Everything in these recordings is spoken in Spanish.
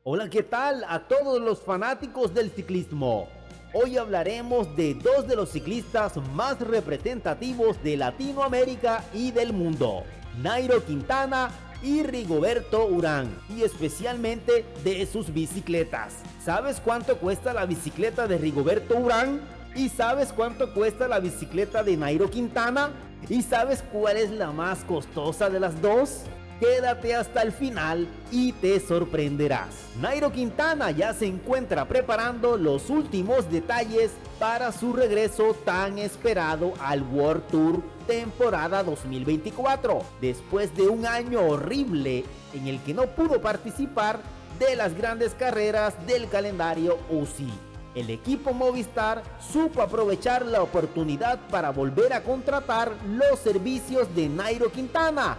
Hola, ¿qué tal a todos los fanáticos del ciclismo? Hoy hablaremos de dos de los ciclistas más representativos de Latinoamérica y del mundo, Nairo Quintana y Rigoberto Urán, y especialmente de sus bicicletas. ¿Sabes cuánto cuesta la bicicleta de Rigoberto Urán? ¿Y sabes cuánto cuesta la bicicleta de Nairo Quintana? ¿Y sabes cuál es la más costosa de las dos? Quédate hasta el final y te sorprenderás. Nairo Quintana ya se encuentra preparando los últimos detalles para su regreso tan esperado al World Tour temporada 2024, después de un año horrible en el que no pudo participar de las grandes carreras del calendario UCI. El equipo Movistar supo aprovechar la oportunidad para volver a contratar los servicios de Nairo Quintana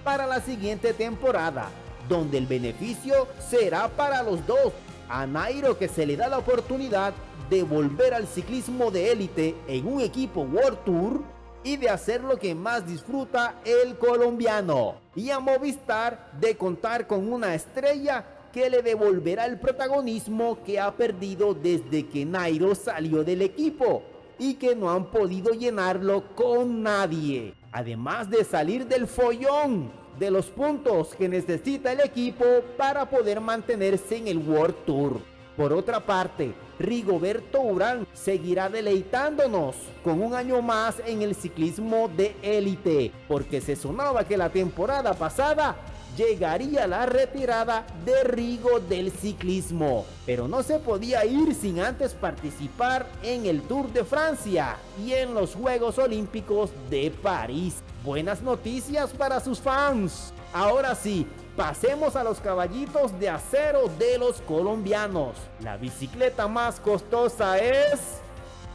para la siguiente temporada, donde el beneficio será para los dos. A Nairo, que se le da la oportunidad de volver al ciclismo de élite en un equipo World Tour y de hacer lo que más disfruta el colombiano, y a Movistar de contar con una estrella que le devolverá el protagonismo que ha perdido desde que Nairo salió del equipo y que no han podido llenarlo con nadie, además de salir del follón de los puntos que necesita el equipo para poder mantenerse en el World Tour. Por otra parte, Rigoberto Urán seguirá deleitándonos con un año más en el ciclismo de élite, porque se sonaba que la temporada pasada llegaría la retirada de Rigo del ciclismo, pero no se podía ir sin antes participar en el Tour de Francia y en los Juegos Olímpicos de París. Buenas noticias para sus fans. Ahora sí, pasemos a los caballitos de acero de los colombianos. La bicicleta más costosa es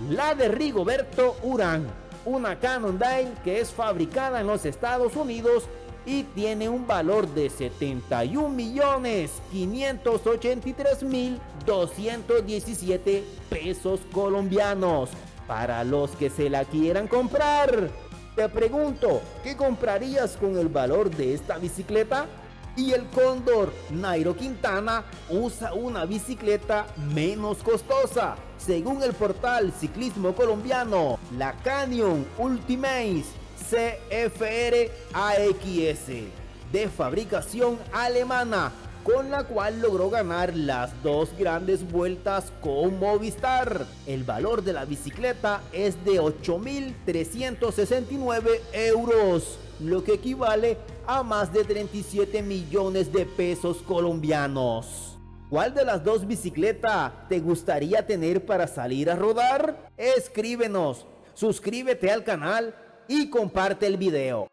la de Rigoberto Urán, una Cannondale que es fabricada en los Estados Unidos y tiene un valor de 71.583.217 pesos colombianos. Para los que se la quieran comprar, te pregunto, ¿qué comprarías con el valor de esta bicicleta? Y el cóndor Nairo Quintana usa una bicicleta menos costosa. Según el portal Ciclismo Colombiano, la Canyon Ultimates CFR AXS, de fabricación alemana, con la cual logró ganar las dos grandes vueltas con Movistar. El valor de la bicicleta es de 8.369 euros, lo que equivale a más de 37 millones de pesos colombianos. ¿Cuál de las dos bicicletas te gustaría tener para salir a rodar? Escríbenos, suscríbete al canal y comparte el video.